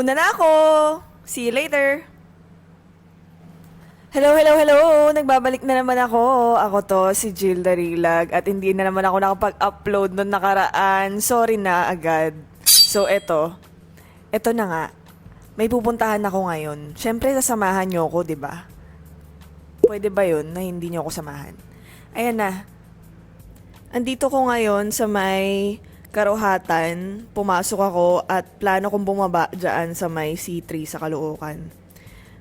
Una na ako! See you later! Hello, hello, hello! Nagbabalik na naman ako. Ako to, si Jill Darilag. At hindi na naman ako nakapag-upload noon nakaraan. Sorry na agad. So, eto na nga. May pupuntahan ako ngayon. Siyempre, sasamahan nyo ako, di ba? Pwede ba yun na hindi nyo ako samahan? Ayan na. Andito ko ngayon sa may Karuhatan. Pumasok ako at plano kong bumaba dyan sa may C3 sa Caloocan.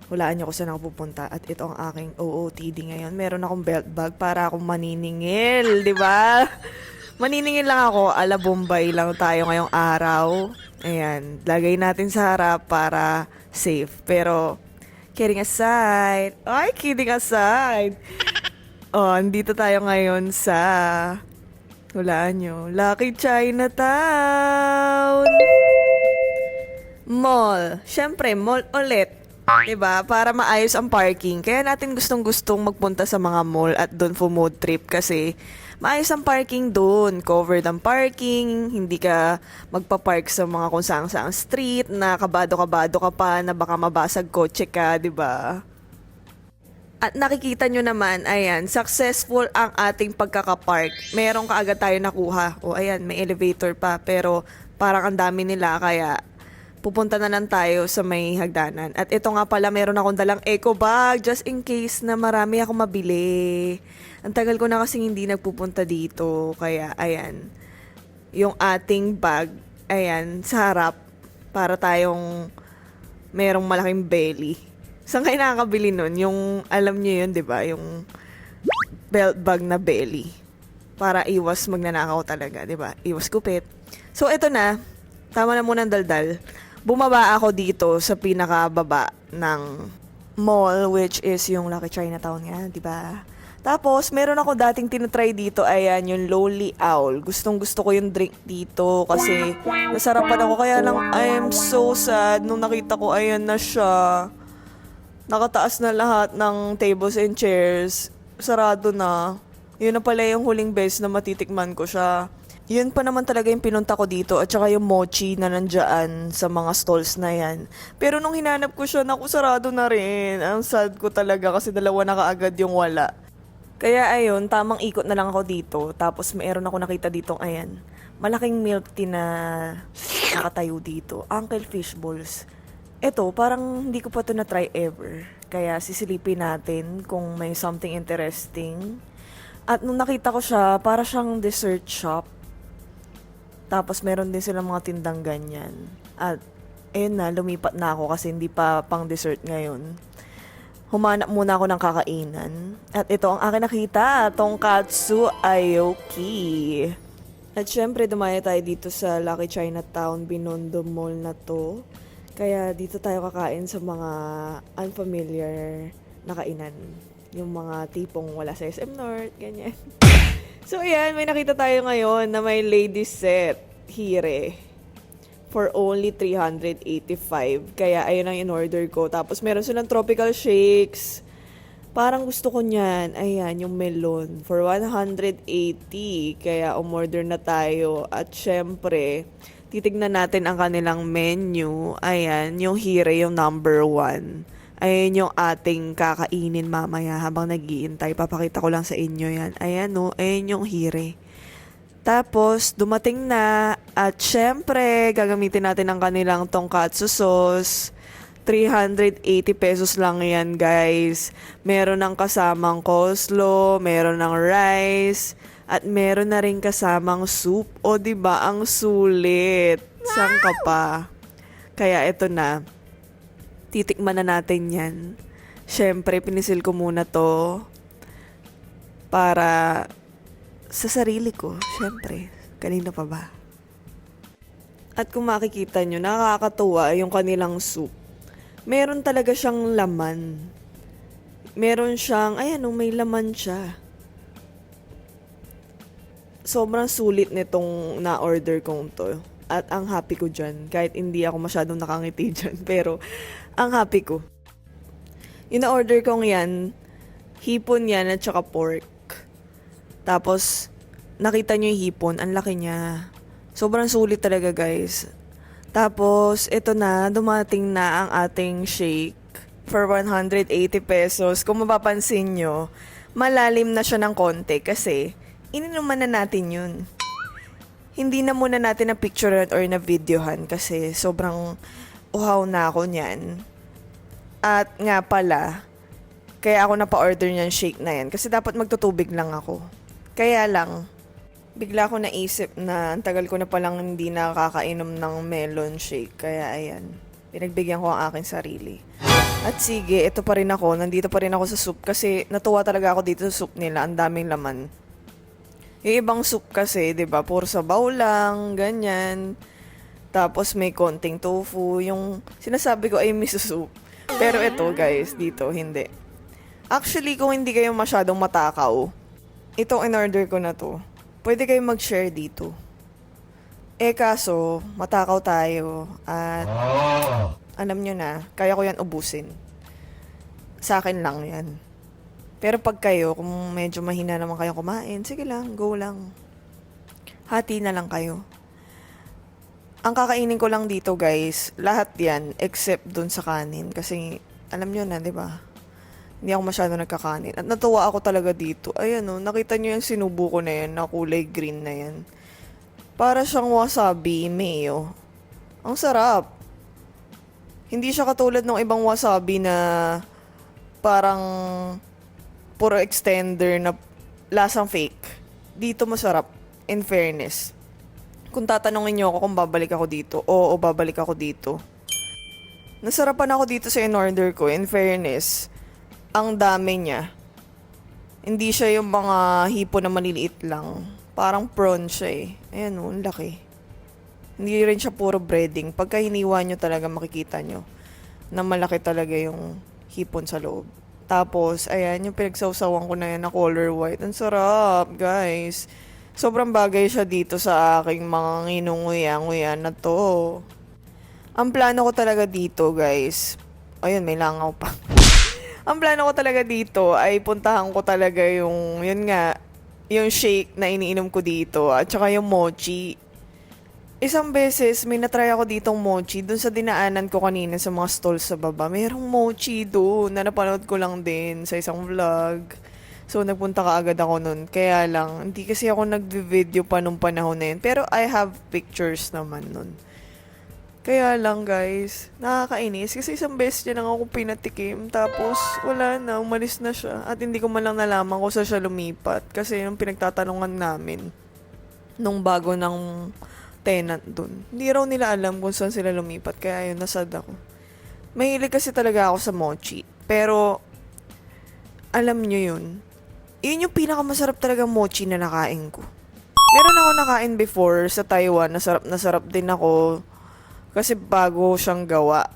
Hulaan niyo kung saan ako pupunta. At ito ang aking OOTD ngayon. Meron akong belt bag para akong maniningil, di ba? Maniningil lang ako. Ala Bombay lang tayo ngayong araw. Ayan. Lagay natin sa harap para safe. Pero, kidding aside. Ay, kidding aside. Oh, andito tayo ngayon sa... Hulaan nyo. Lucky Chinatown! Mall. Siyempre, mall ulit. Diba? Para maayos ang parking. Kaya natin gustong-gustong magpunta sa mga mall at doon food trip kasi maayos ang parking doon. Covered ang parking. Hindi ka magpa-park sa mga kung saang street na kabado-kabado ka pa na baka mabasag kotse ka, diba? At nakikita nyo naman, ayan, successful ang ating pagkakapark. Meron kaagad tayo nakuha. O ayan, may elevator pa. Pero parang ang dami nila, kaya pupunta na lang tayo sa may hagdanan. At ito nga pala, meron akong dalang eco bag just in case na marami akong mabili. Ang tagal ko na kasing hindi nagpupunta dito. Kaya ayan, yung ating bag, ayan, sa harap para tayong merong malaking belly. Saan kayo nakakabili nun? Yung, alam niyo yun, di ba? Yung belt bag na belly. Para iwas magnanakaw talaga, di ba? Iwas kupit. So, ito na. Tama na muna ang daldal. Bumaba ako dito sa pinakababa ng mall, which is yung Lucky Chinatown nga, di ba? Tapos, meron ako dating tinatry dito, ayan, yung Lonely Owl. Gustong-gusto ko yung drink dito kasi nasarapan ako. Kaya lang, I am so sad nung nakita ko, ayan na siya. Nakataas na lahat ng tables and chairs. Sarado na. Yun na pala yung huling beses na matitikman ko siya. Yun pa naman talaga yung pinunta ko dito. At saka yung mochi na nandyan sa mga stalls na yan. Pero nung hinanap ko siya, naku, sarado na rin. Ang sad ko talaga kasi dalawa na kaagad yung wala. Kaya ayun, tamang ikot na lang ako dito. Tapos mayroon ako nakita dito, ayan. Malaking milk tea na nakatayo dito. Uncle Fishballs. Eto, parang hindi ko pa ito na-try ever. Kaya sisilipin natin kung may something interesting. At nung nakita ko siya, para siyang dessert shop. Tapos meron din silang mga tindang ganyan. At ayun na, lumipat na ako kasi hindi pa pang dessert ngayon. Humanap muna ako ng kakainan. At ito ang akin nakita, Tonkatsu Aoki. At syempre, dumaya tayo dito sa Lucky Chinatown, Binondo Mall na to. Kaya dito tayo kakain sa mga unfamiliar na kainan. Yung mga tipong wala sa SM North, ganyan. So ayan, may nakita tayo ngayon na may ladies set, hire, for only 385. Kaya ayun ang in-order ko. Tapos meron silang tropical shakes. Parang gusto ko niyan. Ayan, yung melon for 180. Kaya umorder na tayo. At syempre, titignan natin ang kanilang menu. Ayan, yung hire, yung number 1. Ayan yung ating kakainin mamaya habang nag-iintay. Papakita ko lang sa inyo yan. Ayan no, ayan yung hire. Tapos, dumating na. At syempre, gagamitin natin ang kanilang tonkatsu sauce. 380 pesos lang yan, guys. Meron ng kasamang coleslaw, meron ng rice, at meron na rin kasamang soup. O, diba? Ang sulit. Saan ka pa? Kaya ito na. Titikman na natin yan. Siyempre, pinisil ko muna to para sa sarili ko. Siyempre, kanina pa ba? At kung makikita nyo, nakakatuwa yung kanilang soup. Meron talaga siyang laman. Meron siyang, ayan, may laman siya. Sobrang sulit nitong na-order kong to. At ang happy ko dyan. Kahit hindi ako masyadong nakangiti dyan. Pero, ang happy ko. Yung na-order kong yan, hipon yan at saka pork. Tapos, nakita nyo yung hipon. Ang laki niya. Sobrang sulit talaga, guys. Tapos, ito na, dumating na ang ating shake for 180 pesos. Kung mapapansin nyo, malalim na siya ng konti kasi ininuman na natin yun. Hindi na muna natin na picturean or na videohan kasi sobrang uhaw na ako niyan. At nga pala, kaya ako napa-order niyan shake na yan kasi dapat magtutubig lang ako. Kaya lang, bigla ko naisip na ang tagal ko na palang hindi nakakainom ng melon shake. Kaya ayan, pinagbigyan ko ang aking sarili. At sige, ito pa rin ako. Nandito pa rin ako sa soup kasi natuwa talaga ako dito sa soup nila. Ang daming laman. Yung ibang soup kasi, 'di ba, puro sabaw lang, ganyan. Tapos may konting tofu. Yung sinasabi ko ay miso soup. Pero ito guys, dito hindi. Actually, kung hindi kayo masyadong matakaw, itong in-order ko na to, pwede kayo mag-share dito. Eh kaso, matakaw tayo at alam nyo na, kaya ko yan ubusin. Sa akin lang yan. Pero pag kayo, kung medyo mahina naman kayo kumain, sige lang, go lang. Hati na lang kayo. Ang kakainin ko lang dito guys, lahat yan except dun sa kanin. Kasi alam nyo na, di ba? Hindi ako masyado nagkakanin. At natuwa ako talaga dito. Ayan o, nakita nyo yung sinubo ko na yan, na kulay green na yan. Para siyang wasabi, mayo. Ang sarap. Hindi siya katulad ng ibang wasabi na parang puro extender na lasang fake. Dito masarap, in fairness. Kung tatanungin niyo ako kung babalik ako dito, oo, babalik ako dito. Nasarapan ako dito sa in-order ko, in fairness. Ang dami niya. Hindi siya yung mga hipo na maliliit lang. Parang prawn siya eh. Ayan o, ang laki. Hindi rin siya puro breading. Pagka hiniwa nyo talaga makikita nyo na malaki talaga yung hipon sa loob. Tapos, ayan, yung pinagsawsawan ko na yan na color white. Ang sarap, guys. Sobrang bagay siya dito sa aking mga nginunguya-nguya na to. Ang plano ko talaga dito, guys. Ayun, may langaw pa. Ang plano ko talaga dito ay puntahan ko talaga yung, yun nga, yung shake na iniinom ko dito. At saka yung mochi. Isang beses, may natry ako ditong mochi dun sa dinaanan ko kanina sa mga stalls sa baba. Mayroong mochi doon na napanood ko lang din sa isang vlog. So, nagpunta ka agad ako nun. Kaya lang, hindi kasi ako nag-video pa nung panahon na yun. Pero I have pictures naman nun. Kaya lang guys, nakakainis. Kasi isang beses niya lang ako pinatikim. Tapos, wala na, umalis na siya. At hindi ko man lang nalaman kung saan siya lumipat. Kasi yung pinagtatanungan namin, nung bago ng tenant dun. Hindi raw nila alam kung saan sila lumipat. Kaya yun, nasad ako. Mahilig kasi talaga ako sa mochi. Pero, alam nyo yun, yun yung pinakamasarap talaga mochi na nakain ko. Meron ako nakain before sa Taiwan, na sarap din ako kasi bago siyang gawa.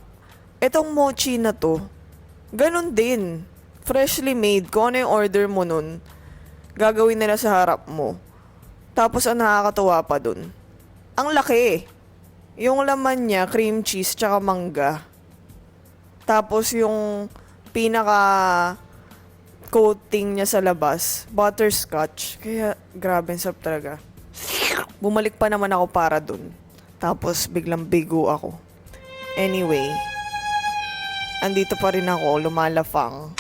Etong mochi na to, ganun din. Freshly made. Kung ano yung order mo nun, gagawin nila sa harap mo. Tapos ang nakakatuwa pa dun, ang laki. Yung laman niya, cream cheese, tsaka mangga. Tapos yung pinaka coating niya sa labas, butterscotch. Kaya, grabe, sarap talaga. Bumalik pa naman ako para dun. Tapos, biglang bigo ako. Anyway, andito pa rin ako, lumalafang.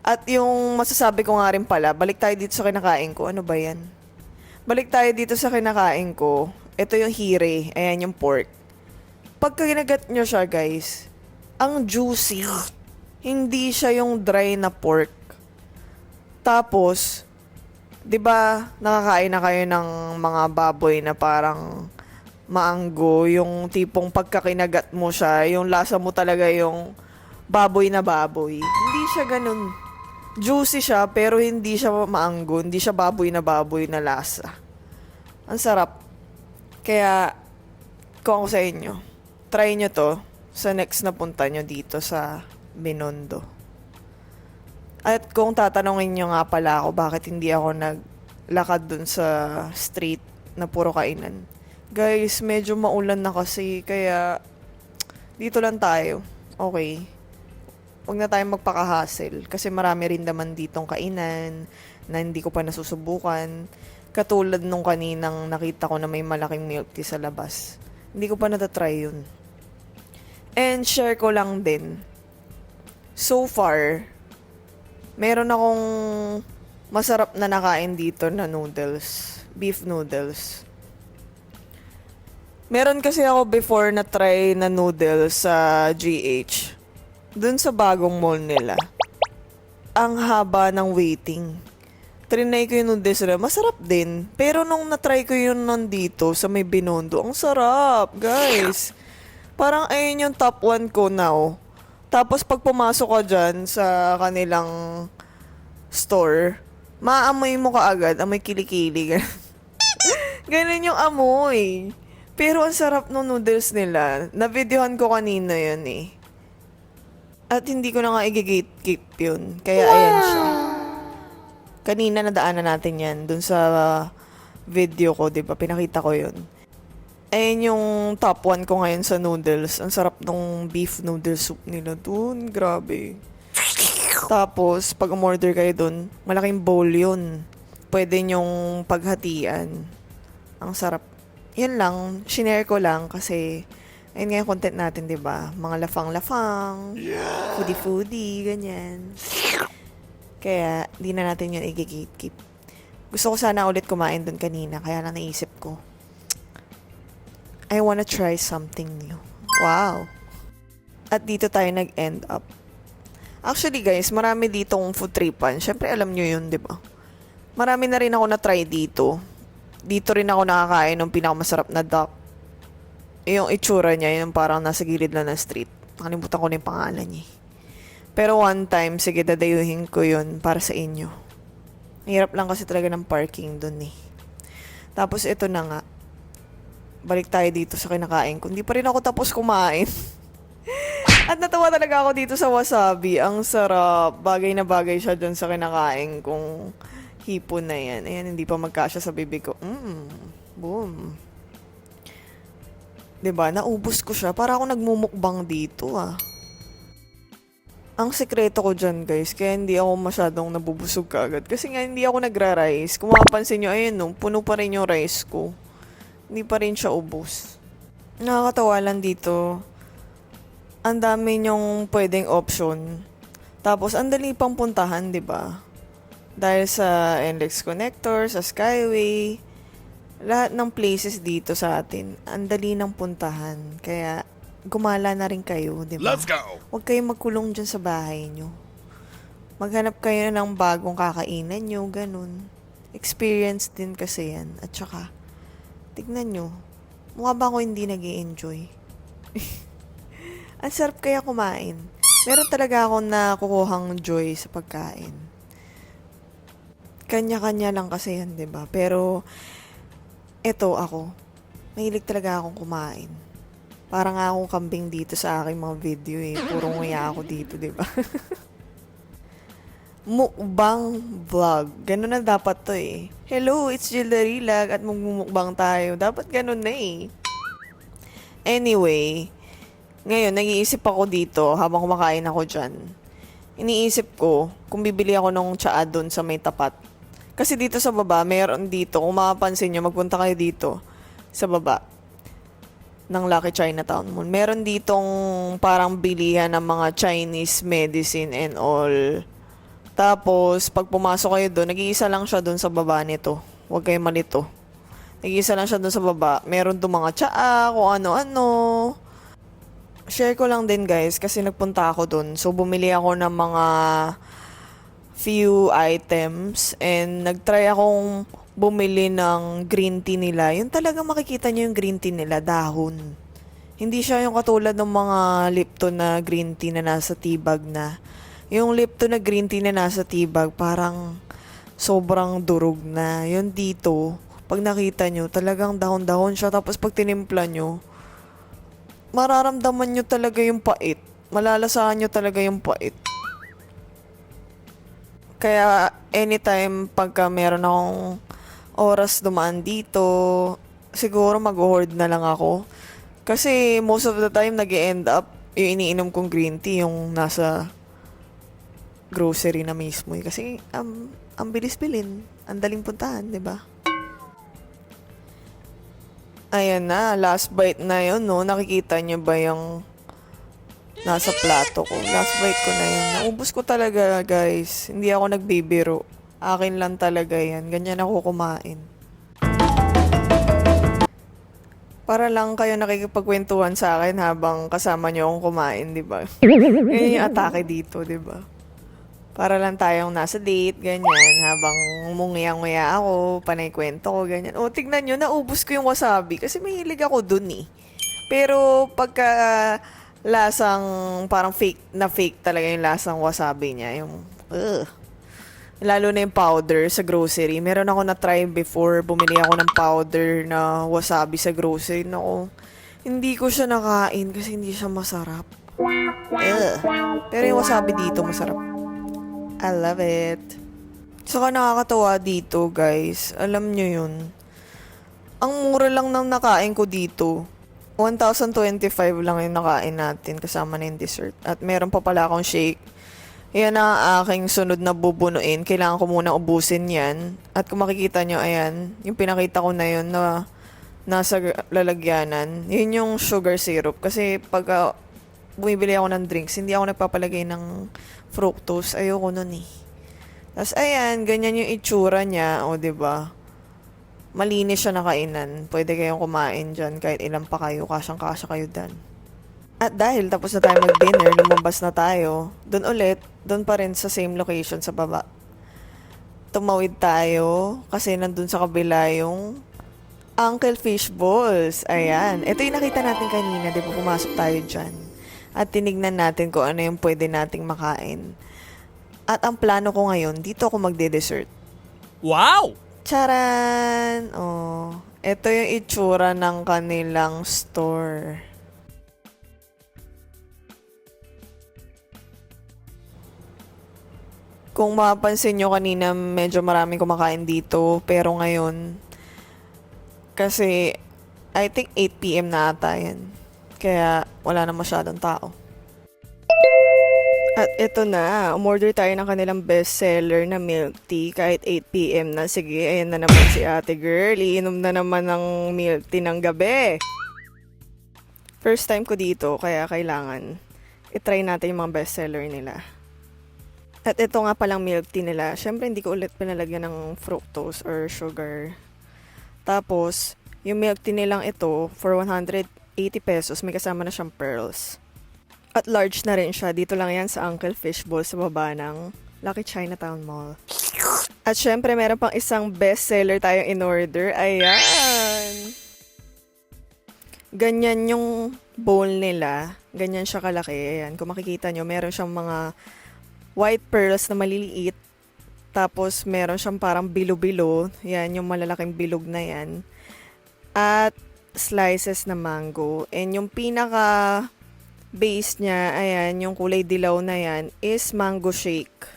At yung masasabi ko nga rin pala, balik tayo dito sa kinakain ko. Ano ba yan? Balik tayo dito sa kinakain ko. Ito yung hire. Ayan yung pork. Pagka kinagat nyo siya, guys, ang juicy. Hindi siya yung dry na pork. Tapos, 'di ba, nakakain na kayo ng mga baboy na parang maanggo, yung tipong pagkakinagat mo siya, yung lasa mo talaga yung baboy na baboy. Hindi siya ganun. Juicy siya, pero hindi siya maanggo, hindi siya baboy na lasa. Ang sarap. Kaya, kung ako sa inyo, try nyo to sa next na punta nyo dito sa Binondo. At kung tatanungin nyo nga pala ako bakit hindi ako naglakad dun sa street na puro kainan. Guys, medyo maulan na kasi kaya dito lang tayo. Okay. Huwag na tayong magpaka-hassle kasi marami rin naman ditong kainan na hindi ko pa nasusubukan. Katulad nung kaninang nakita ko na may malaking milk tea sa labas. Hindi ko pa natatry yun. And share ko lang din. So far, meron akong masarap na nakain dito na noodles. Beef noodles. Meron kasi ako before na try na noodles sa GH. Dun sa bagong mall nila. Ang haba ng waiting. Trinay ko yung noodles nila. Masarap din. Pero nung natry ko yun nandito sa may Binondo, ang sarap, guys. Parang ayun yung top 1 ko now. Tapos pag pumasok ka dyan sa kanilang store, maamoy mo kaagad, amoy kilikili. Ganun yung amoy. Pero ang sarap ng noodles nila. Na-videohan ko kanina yun eh. At hindi ko na nga i-gatekeep yun. Kaya ayan siya. Kanina nadaanan natin yan. Dun sa video ko, di ba? Pinakita ko yun. Ayan yung top 1 ko ngayon sa noodles. Ang sarap ng beef noodle soup nila dun. Grabe. Tapos, pag umorder kayo dun, malaking bowl yun. Pwede nyong paghatian. Ang sarap. Yan lang, shinare ko lang kasi ayun nga yung content natin, 'di ba? Mga lafang-lafang, foodie-foodie, ganyan. Kaya di na natin 'yun i-gatekeep. Gusto ko sana ulit kumain doon kanina, kaya lang naisip ko. I wanna try something new. Wow. At dito tayo nag-end up. Actually guys, marami ditong food tripan. Syempre alam nyo yun, 'di ba? Marami na rin ako na-try dito. Dito rin ako nakakain ng pinakamasarap na duck. Yung itsura niya, yung parang nasa gilid lang ng street. Nakalimutan ko na yung pangalan niya. Pero one time, sige, dadayuhin ko yun para sa inyo. Hirap lang kasi talaga ng parking dun eh. Tapos ito na nga. Balik tayo dito sa kinakain ko. Hindi pa rin ako tapos kumain. At natawa talaga ako dito sa wasabi. Ang sarap. Bagay na bagay siya dun sa kinakain kong hipon na yan. Ayan, hindi pa magkasya sa bibig ko. Boom. Diba? Naubos ko siya. Para ako nagmumukbang dito, ah. Ang sekreto ko dyan, guys, kaya hindi ako masyadong nabubusog kaagad. Kasi nga, hindi ako nagra-rice. Kung mapapansin nyo, ayun, no, puno pa rin yung rice ko. Hindi pa rin siya ubos. Nakakatawa lang dito. Ang dami nyong pwedeng option. Tapos, ang dali pang puntahan, diba? Dahil sa NLEX Connector, sa Skyway, lahat ng places dito sa atin, ang dali ng puntahan. Kaya, gumala na rin kayo, di ba? Let's go! Huwag kayong magkulong dyan sa bahay nyo. Maghanap kayo ng bagong kakainan nyo, ganun. Experience din kasi yan. At saka, tignan nyo, mukha ba ako hindi nag-i-enjoy? Ang sarap kaya kumain. Meron talaga akong nakukuhang joy sa pagkain. Kanya-kanya lang kasi yan, 'di ba? Pero eto ako, mahilig talaga akong kumain. Parang nga akong kambing dito sa aking mga video eh. Puro nguya ako dito, 'di ba? Mukbang vlog. Ganun na dapat to eh. Hello, it's Jill Darilag at magmumukbang tayo. Dapat ganun na eh. Anyway, ngayon nag-iisip ako dito habang kumakain ako dyan. Iniisip ko kung bibili ako ng tsaa doon sa may tapat. Kasi dito sa baba, mayroon dito. Kung makapansin nyo, magpunta kayo dito sa baba ng Lucky Chinatown Mall. Meron ditong parang bilihan ng mga Chinese medicine and all. Tapos, pag pumasok kayo doon, nag-iisa lang siya doon sa baba nito. Huwag kayong malito. Nag-iisa lang siya doon sa baba. Meron doon mga tsaa, kung ano-ano. Share ko lang din guys, kasi nagpunta ako doon. So, bumili ako ng mga few items and nagtry akong bumili ng green tea nila. Yun talaga makikita nyo yung green tea nila, dahon. Hindi siya yung katulad ng mga Lipton na green tea na nasa tibag na. Yung Lipton na green tea na nasa tibag, parang sobrang durog na. Yun dito, pag nakita nyo, talagang dahon-dahon siya. Tapos pag tinimpla nyo, mararamdaman nyo talaga yung pait. Malalasahan nyo talaga yung pait. Kaya anytime pagka meron akong oras dumaan dito, siguro mag-hoard na lang ako. Kasi most of the time nag-end up yung iniinom kong green tea yung nasa grocery na mismo. Kasi ang bilis bilhin, ang daling puntahan, 'di ba? Ayan na, last bite na yun, no? Nakikita niyo ba yung nasa plato ko? Last bite ko na yun. Naubos ko talaga, guys. Hindi ako nagbibiro. Akin lang talaga yan. Ganyan ako kumain. Para lang kayo nakikipagkwentuhan sa akin habang kasama niyo akong kumain, di ba? Yun yung atake dito, di ba? Para lang tayong nasa date, ganyan, habang nguya-nguya ako, panay kwento ko, ganyan. O, tignan nyo, naubos ko yung wasabi kasi mahilig ako dun eh. Pero pagka lasang parang fake talaga yung lasang wasabi niya, yung lalo na yung powder sa grocery. Meron ako na-try before, bumili ako ng powder na wasabi sa grocery. Nako, hindi ko siya nakain kasi hindi siya masarap. Pero yung wasabi dito masarap. I love it. Saka nakakatawa dito, guys. Alam nyo yun. Ang mura lang ng nakain ko dito. 1,025 lang yung nakain natin kasama na yung dessert. At meron pa pala akong shake. Yan ang aking sunod na bubunuin. Kailangan ko munang ubusin yan. At kung makikita nyo, ayan, yung pinakita ko na yun na nasa lalagyanan, yun yung sugar syrup. Kasi pag bumibili ako ng drinks, hindi ako nagpapalagay ng fructose. Ayoko nun eh. Tapos ayan, ganyan yung itsura niya. O, diba? Malinis siya na kainan. Pwede kayong kumain dyan kahit ilan pa kayo. Kasyang-kasya kayo dan. At dahil tapos na tayo mag-dinner, lumabas na tayo. Doon ulit, doon pa rin sa same location sa baba. Tumawid tayo kasi nandun sa kabila yung Uncle Fish Balls. Ayan. Ito yung nakita natin kanina, di ba? Pumasok tayo dyan. At tinignan natin kung ano yung pwede nating makain. At ang plano ko ngayon, dito ako magde-dessert. Wow! Charan! Oh, ito yung itsura ng kanilang store. Kung mapapansin nyo kanina, medyo maraming kumakain dito. Pero ngayon, kasi I think 8 p.m. na ata yan. Kaya wala na masyadong tao. At ito na, umorder tayo ng kanilang bestseller na milk tea kahit 8 p.m. na. Sige, ayan na naman si ate girl. Iinom na naman ng milk tea ng gabi. First time ko dito, kaya kailangan itry natin yung mga bestseller nila. At ito nga palang milk tea nila. Siyempre, hindi ko ulit pinalagyan ng fructose or sugar. Tapos, yung milk tea nilang ito, for 180 pesos, may kasama na siyang pearls. At large na rin siya. Dito lang yan sa Uncle Fish Bowl sa baba ng Lucky Chinatown Mall. At syempre, meron pang isang bestseller tayong in-order. Ayan! Ganyan yung bowl nila. Ganyan siya kalaki. Ayan, kung makikita nyo, meron siyang mga white pearls na maliliit. Tapos, meron siyang parang bilo-bilo. Yan, yung malalaking bilog na yan. At slices na mango. And yung pinaka base niya, ayan, yung kulay dilaw na yan, is mango shake.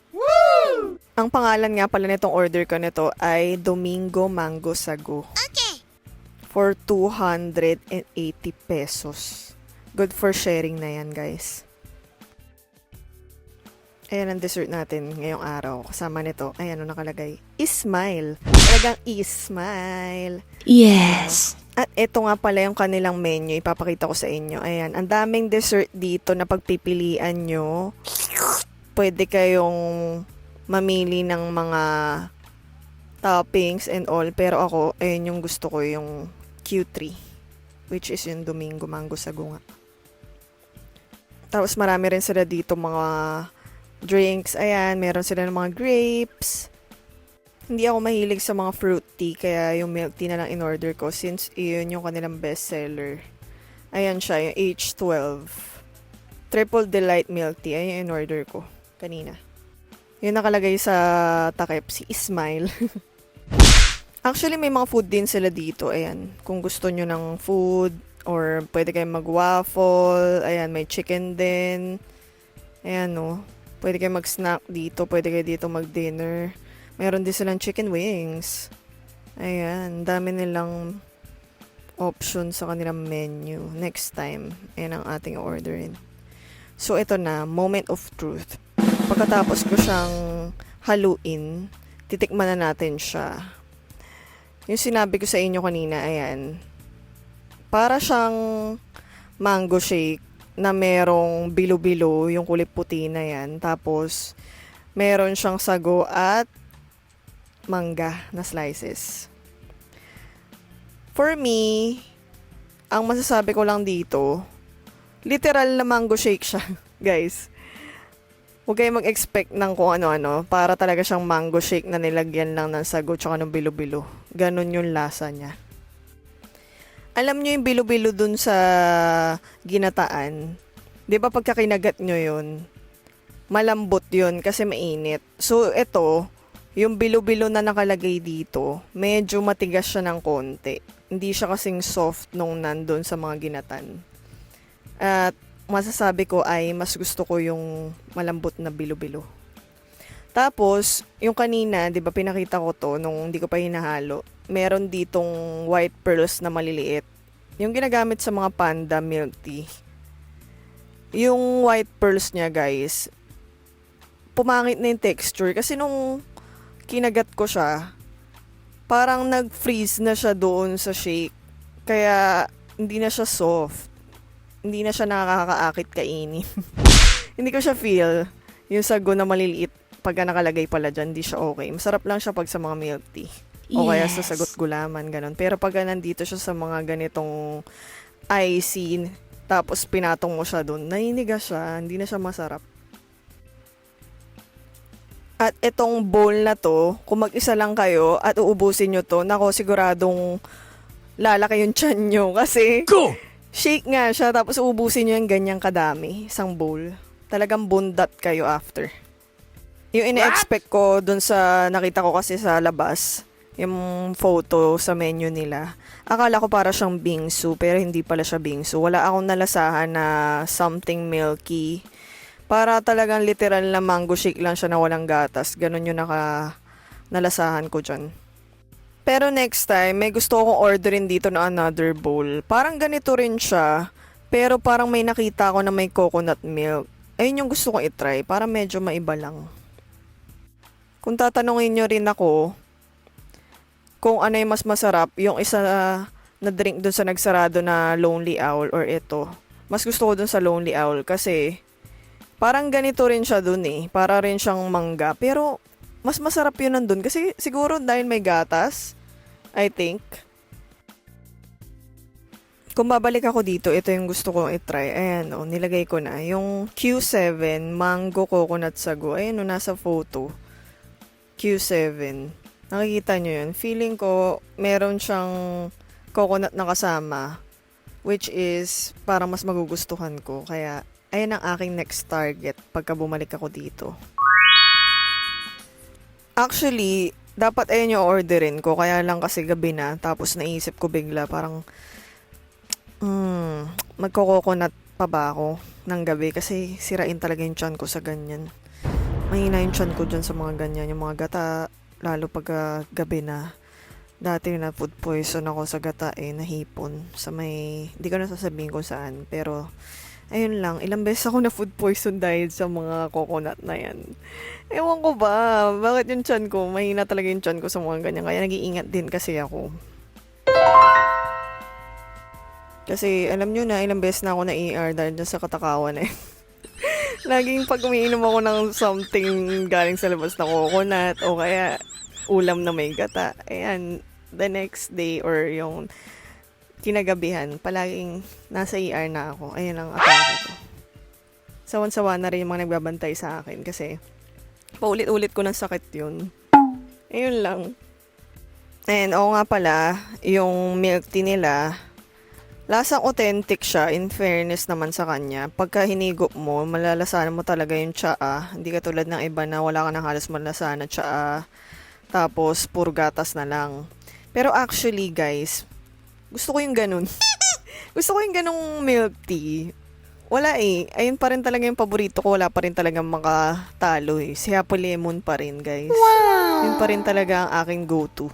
Woo! Ang pangalan nga pala nitong order ko nito ay Domingo Mango Sago. Okay. For 280 pesos. Good for sharing na yan, guys. Ayan ang dessert natin ngayong araw. Kasama nito, ayan ang nakalagay. Ismile. Talagang ismile. Yes. At ito nga pala yung kanilang menu. Ipapakita ko sa inyo. Ayan. Ang daming dessert dito na pagpipilian nyo. Pwede kayong mamili ng mga toppings and all. Pero ako, ayun yung gusto ko, yung Q3. Which is yung Domingo Mango Sago nga. Tapos marami rin sila dito mga drinks. Ayan. Meron sila ng mga grapes. Hindi ako mahilig sa mga fruit tea, kaya yung milk tea na lang in-order ko since iyon yung kanilang bestseller. Ayan siya, yung H12. Triple Delight Milk Tea. Ayan yung in-order ko kanina. Yung nakalagay sa takip, si Ismail. Actually, may mga food din sila dito. Ayan, kung gusto nyo ng food or pwede kayong mag-waffle. Ayan, may chicken din. Ayan, no. Pwede kayong mag-snack dito. Pwede kayo dito mag-dinner. Meron din silang chicken wings. Ayan, dami nilang option sa kanilang menu. Next time, ayan ang ating orderin. So, ito na, moment of truth. Pagkatapos ko siyang haluin, titikman na natin siya. Yung sinabi ko sa inyo kanina, ayan, Para siyang mango shake na merong bilo-bilo, yung kulay puti na yan. Tapos, meron siyang sago at mangga na slices. For me, ang masasabi ko lang dito, literal na mango shake siya, guys. Huwag kayong mag-expect ng kung ano-ano. Para talaga siyang mango shake na nilagyan lang ng sago tsaka ng bilo-bilo. Ganon yung lasa niya. Alam nyo yung bilo-bilo dun sa ginataan. Di ba pagka kinagat nyo yun, malambot yun kasi mainit. So, ito, yung bilo-bilo na nakalagay dito, medyo matigas siya ng konti. Hindi siya kasing soft nung nandun sa mga ginatan. At masasabi ko ay mas gusto ko yung malambot na bilo-bilo. Tapos, yung kanina, di ba pinakita ko to nung hindi ko pa hinahalo, meron ditong white pearls na maliliit. Yung ginagamit sa mga panda milk tea. Yung white pearls niya, guys, pumangit na yung texture. Kasi nung kinagat ko siya, parang nag-freeze na siya doon sa shake. Kaya, hindi na siya soft. Hindi na siya nakakaakit kainin. Hindi ko siya feel. Yung sago na maliliit, pagka nakalagay pala dyan, hindi siya okay. Masarap lang siya pag sa mga milk tea. O kaya sa sagot gulaman, ganun. Pero pag nandito siya sa mga ganitong icy, tapos pinatong mo siya doon, naninigas siya, hindi na siya masarap. At itong bowl na to, kung mag-isa lang kayo at uubusin nyo to, nako siguradong lalaki yung tiyan nyo. Kasi shake nga siya, tapos uubusin nyo yung ganyang kadami, isang bowl. Talagang bundat kayo after. Yung ina-expect ko dun sa nakita ko kasi sa labas, yung photo sa menu nila, akala ko para siyang bingsu, pero hindi pala siya bingsu. Wala akong nalasahan na something milky. Para talagang literal na mango shake lang siya na walang gatas. Ganon yung nalasahan ko dyan. Pero next time, may gusto akong orderin dito na another bowl. Parang ganito rin siya, pero parang may nakita ko na may coconut milk. Ayun yung gusto kong itry, para medyo maiba lang. Kung tatanungin nyo rin ako, kung ano yung mas masarap, yung isa na drink dun sa nagsarado na Lonely Owl or ito. Mas gusto ko dun sa Lonely Owl kasi parang ganito rin siya dun eh. Para rin siyang mangga. Pero mas masarap yun nandun kasi siguro dahil may gatas, I think. Kung babalik ako dito, ito yung gusto kong itry. Ayan o, nilagay ko na. Yung Q7 Mango Coconut Sago. Ayan o, nasa photo. Q7. Nakikita nyo yun. Feeling ko, meron siyang coconut na kasama. Which is, parang mas magugustuhan ko. Kaya, ayan ang aking next target pagka bumalik ako dito. Actually, dapat ayan yung orderin ko. Kaya lang kasi gabi na. Tapos naisip ko bigla, parang, magko-coconut pa ba ako ng gabi? Kasi sirain talaga yung tiyan ko sa ganyan. Mahina yung tiyan ko dyan sa mga ganyan. Yung mga gata, lalo pag gabi na. Dati na food poison ako sa gata nahipon. Sa may, hindi ko na sasabihin kung saan. Pero, ayun lang, ilang beses ako na food poison dahil sa mga coconut na yan. Ewan ko ba, bakit yung tiyan ko, mahina talaga yung tiyan ko sa mga ganyan. Kaya nag-iingat din kasi ako. Kasi alam nyo na, ilang beses na ako na ER dahil dyan sa katakawan Laging pag umiinom ako ng something galing sa labas na coconut o kaya ulam na may gata, ayan, the next day or yung kinagabihan, palaging nasa ER na ako. Ayan ang atake ko. Sawan-sawa na rin yung mga nagbabantay sa akin kasi paulit-ulit ko ng sakit yun. Ayun lang. And oo nga pala, yung milk tea nila, lasang authentic siya, in fairness naman sa kanya. Pagka hinigop mo, malalasanan mo talaga yung tsaa. Hindi katulad ng iba na wala ka nang halos malalasanan na tsaa. Tapos, puro gatas na lang. Pero actually, guys, gusto ko yung ganun. Gusto ko yung ganung milk tea. Wala eh. Ayun pa rin talaga yung paborito ko. Wala pa rin talaga makatalo eh. Si Happy Lemon pa rin, guys. Wow! Yun pa rin talaga ang aking go-to.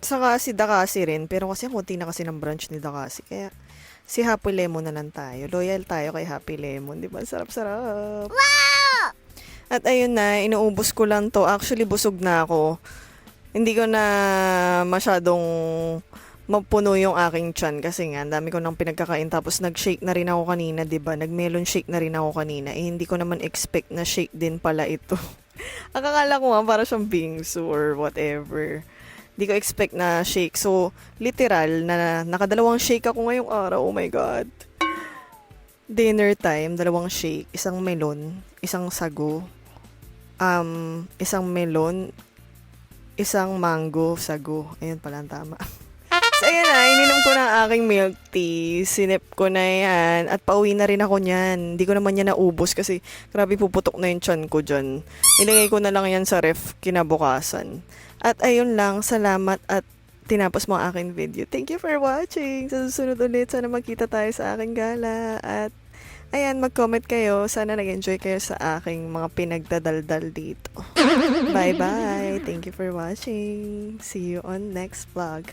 Saka si Dakasi rin, pero kasi konti na kasi ng branch ni Dakasi. Kaya si Happy Lemon na lang tayo. Loyal tayo kay Happy Lemon. Di ba? Sarap-sarap. Wow! At ayun na, inuubos ko lang to. Actually, busog na ako. Hindi ko na masyadong mapuno yung aking tiyan kasi nga, ang dami ko nang pinagkakain tapos nag-shake na rin ako kanina, 'di ba? Nag-melon shake na rin ako kanina. Eh, hindi ko naman expect na shake din pala ito. Ang akala ko nga para siyang bingsu or whatever. Hindi ko expect na shake. So, literal, na nakadalawang shake ako ngayong araw. Oh my God. Dinner time, dalawang shake. Isang melon, isang sago. Isang melon, isang mango, sago. Ayun pala ang tama. So, ayan na, ininom ko na ang aking milk tea. Sinip ko na yan. At pauwi na rin ako niyan. Hindi ko naman yan naubos kasi grabe puputok na yung tiyan ko dyan. Nilagay ko na lang yan sa ref kinabukasan. At ayun lang, salamat at tinapos mo ang aking video. Thank you for watching. Sa susunod ulit, sana magkita tayo sa aking gala. At ayan, mag-comment kayo. Sana nag-enjoy kayo sa aking mga pinagdadaldal dito. Bye-bye. Thank you for watching. See you on next vlog.